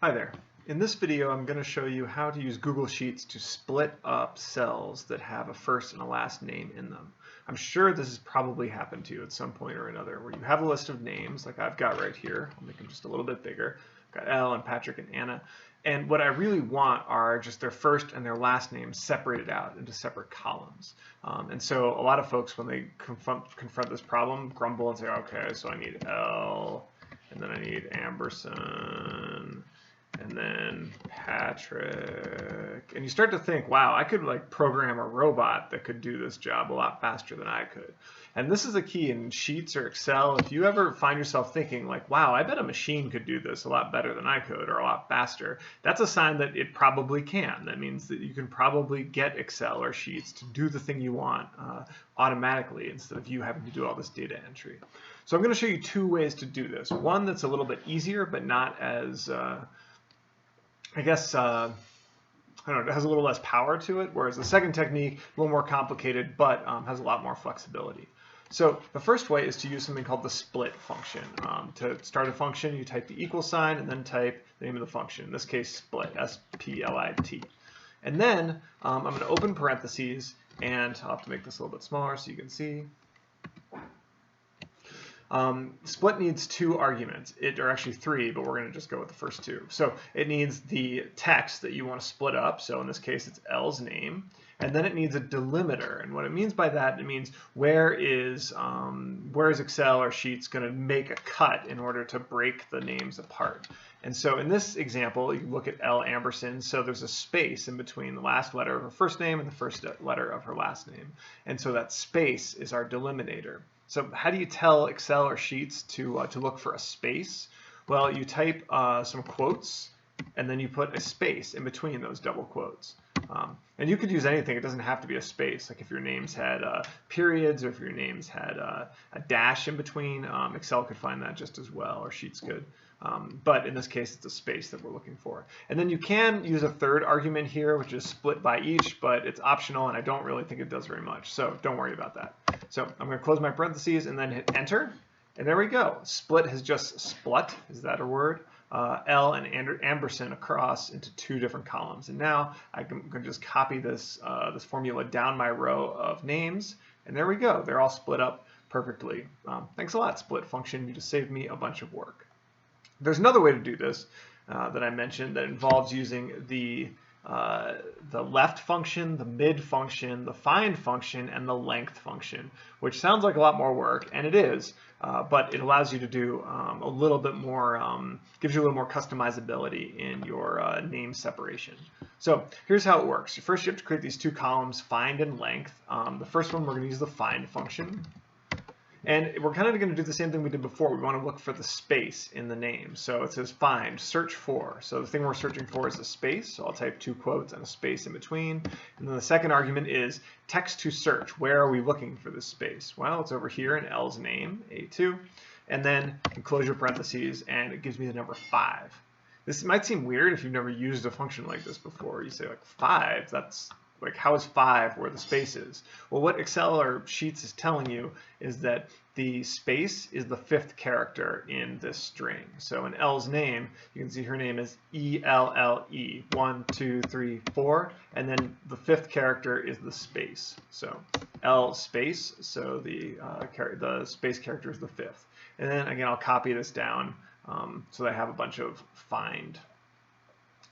Hi there. In this video, I'm going to show you how to use Google Sheets to split up cells that have a first and a last name in them. I'm sure this has probably happened to you at some point or another, where you have a list of names like I've got right here. I'll make them just a little bit bigger. I've got Elle and Patrick and Anna. And what I really want are just their first and their last names separated out into separate columns. And so a lot of folks, when they confront this problem, grumble and say, okay, so I need Elle, and then I need Amberson, and then Patrick, and you start to think, wow, I could like program a robot that could do this job a lot faster than I could. And this is a key in Sheets or Excel. If you ever find yourself thinking like, wow, I bet a machine could do this a lot better than I could or a lot faster, that's a sign that it probably can. That means that you can probably get Excel or Sheets to do the thing you want automatically instead of you having to do all this data entry. So I'm going to show you two ways to do this. One that's a little bit easier but not as I guess, I don't know, it has a little less power to it, whereas the second technique, a little more complicated, but has a lot more flexibility. So the first way is to use something called the split function. To start a function, you type the equal sign and then type the name of the function, in this case, split, S-P-L-I-T. And then I'm going to open parentheses, and I'll have to make this a little bit smaller so you can see. Split needs two arguments, or actually three, but we're going to just go with the first two. So it needs the text that you want to split up. So in this case, it's Elle's name. And then it needs a delimiter. And what it means by that, it means where is Excel or Sheets going to make a cut in order to break the names apart. And so in this example, you look at Elle Amberson, so there's a space in between the last letter of her first name and the first letter of her last name. And so that space is our delimiter. So how do you tell Excel or Sheets to look for a space? Well, you type some quotes, and then you put a space in between those double quotes. And you could use anything. It doesn't have to be a space. Like if your names had periods or if your names had a dash in between, Excel could find that just as well, or Sheets could. But in this case, it's a space that we're looking for. And then you can use a third argument here, which is split by each, but it's optional, and I don't really think it does very much. So don't worry about that. So I'm going to close my parentheses and then hit Enter. And there we go. Split has just split. Is that a word? Elle and Amberson across into two different columns. And now I'm going to just copy this, this formula down my row of names. And there we go. They're all split up perfectly. Thanks a lot, split function. You just saved me a bunch of work. There's another way to do this that I mentioned that involves using the left function, the mid function, the find function, and the length function, which sounds like a lot more work, and it is, but it allows you to do a little bit more, gives you a little more customizability in your name separation. So here's how it works. First, you have to create these two columns, find and length. The first one, we're going to use the find function. And we're kind of going to do the same thing we did before. We want to look for the space in the name. So it says find, search for. So the thing we're searching for is a space. So I'll type two quotes and a space in between. And then the second argument is text to search. Where are we looking for this space? Well, it's over here in Elle's name, A2. And then you close your parentheses, and it gives me the number 5. This might seem weird if you've never used a function like this before. You say like 5, that's like, how is 5 where the space is? Well, what Excel or Sheets is telling you is that the space is the 5th character in this string. So in Elle's name, you can see her name is E-L-L-E, 1, 2, 3, 4, and then the 5th character is the space. So Elle space, so the space character is the 5th. And then again, I'll copy this down so that I have a bunch of find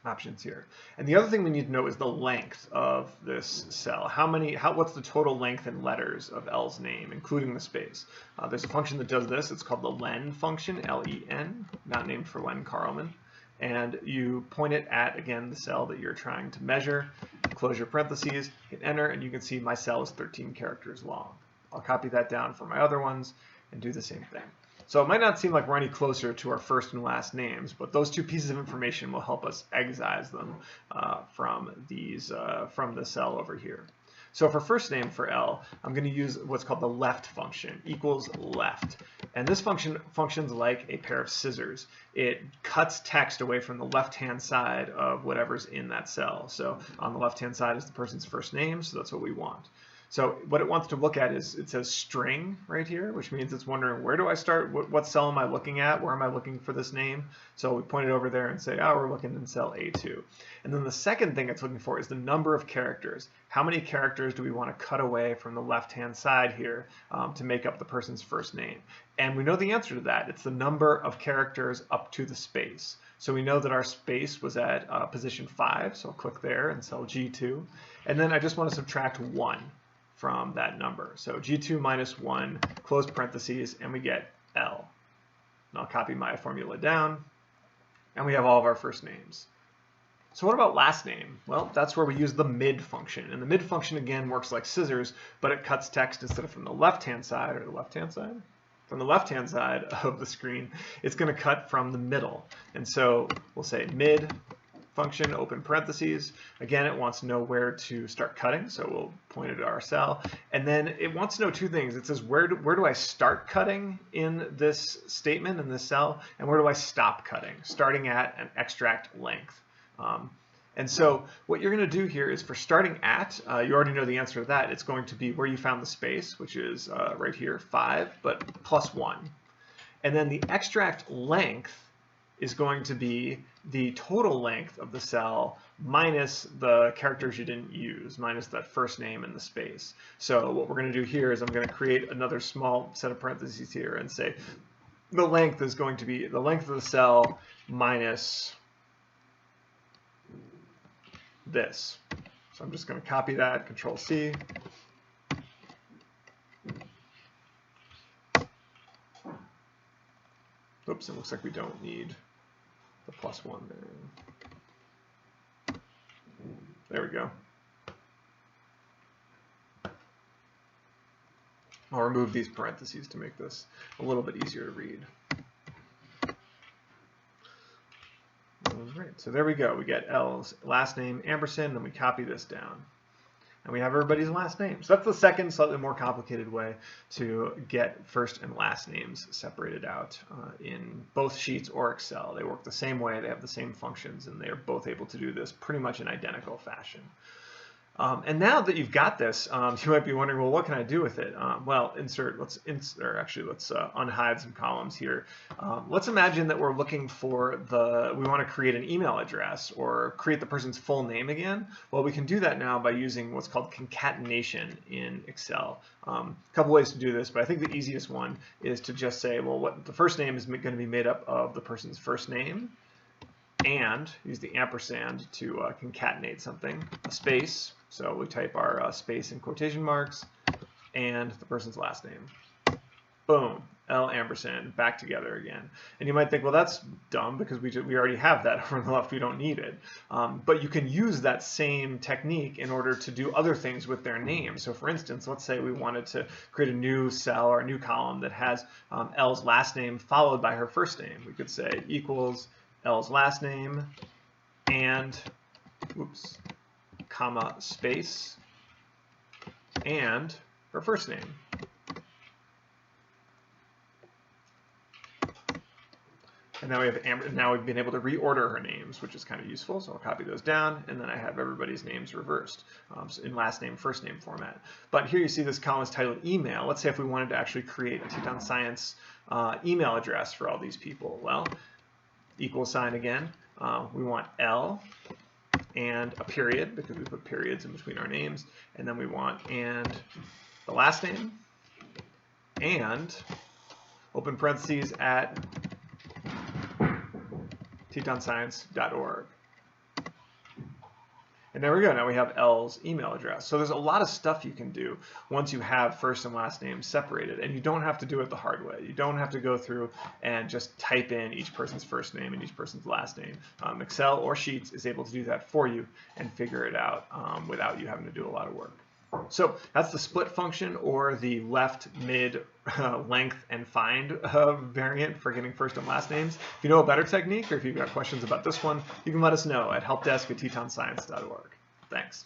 options here. And the other thing we need to know is the length of this cell. What's the total length in letters of Elle's name, including the space? There's a function that does this. It's called the len function, L-E-N, not named for Len Carlman. And you point it at, again, the cell that you're trying to measure, close your parentheses, hit enter, and you can see my cell is 13 characters long. I'll copy that down for my other ones and do the same thing. So it might not seem like we're any closer to our first and last names, but those two pieces of information will help us excise them from the cell over here. So for first name for Elle, I'm going to use what's called the left function, equals left. And this function functions like a pair of scissors. It cuts text away from the left-hand side of whatever's in that cell. So on the left-hand side is the person's first name, so that's what we want. So what it wants to look at is, it says string right here, which means it's wondering, where do I start? What cell am I looking at? Where am I looking for this name? So we point it over there and say, oh, we're looking in cell A2. And then the second thing it's looking for is the number of characters. How many characters do we want to cut away from the left-hand side here to make up the person's first name? And we know the answer to that. It's the number of characters up to the space. So we know that our space was at position 5, so I'll click there in cell G2. And then I just want to subtract 1 from that number. So G2 minus 1, close parentheses, and we get L. And I'll copy my formula down, and we have all of our first names. So what about last name? Well, that's where we use the mid function. And the mid function, again, works like scissors, but it cuts text instead of from the left-hand side, or the left-hand side? From the left-hand side of the screen, it's going to cut from the middle. And so we'll say mid function, open parentheses. Again, it wants to know where to start cutting, so we'll point it at our cell. And then it wants to know two things. It says, where do I start cutting in this statement, in this cell, and where do I stop cutting, starting at an extract length. And so what you're going to do here is for starting at, you already know the answer to that. It's going to be where you found the space, which is right here, 5, but plus 1. And then the extract length is going to be the total length of the cell minus the characters you didn't use, minus that first name in the space. So what we're going to do here is I'm going to create another small set of parentheses here and say the length is going to be the length of the cell minus this. So I'm just going to copy that, Control C. Oops, it looks like we don't need the plus 1 there. There we go. I'll remove these parentheses to make this a little bit easier to read. All right, so there we go. We get L's last name, ampersand, then we copy this down. And we have everybody's last name. So that's the second, slightly more complicated way to get first and last names separated out in both Sheets or Excel. They work the same way, they have the same functions, and they're both able to do this pretty much in identical fashion. And now that you've got this, you might be wondering, well, what can I do with it? Well, let's unhide some columns here. Let's imagine that we're looking for we want to create an email address or create the person's full name again. Well, we can do that now by using what's called concatenation in Excel. A couple ways to do this, but I think the easiest one is to just say, well, the first name is going to be made up of the person's first name, and use the ampersand to concatenate something, a space. So we type our space in quotation marks, and the person's last name. Boom, L ampersand, back together again. And you might think, well, that's dumb because we already have that over on the left, we don't need it. But you can use that same technique in order to do other things with their name. So for instance, let's say we wanted to create a new cell or a new column that has L's last name followed by her first name. We could say equals L's last name and, oops, comma, space, and her first name. And now we've been able to reorder her names, which is kind of useful. So I'll copy those down, and then I have everybody's names reversed so in last name, first name format. But here you see this column is titled email. Let's say if we wanted to actually create a Teton Science email address for all these people. Well, equal sign again. We want L and a period because we put periods in between our names, and then we want and the last name and open parentheses at tetonscience.org. And there we go. Now we have L's email address. So there's a lot of stuff you can do once you have first and last names separated, and you don't have to do it the hard way. You don't have to go through and just type in each person's first name and each person's last name. Excel or Sheets is able to do that for you and figure it out without you having to do a lot of work. So that's the split function, or the left, mid, length, and find variant for getting first and last names. If you know a better technique, or if you've got questions about this one, you can let us know at helpdesk@tetonscience.org. Thanks.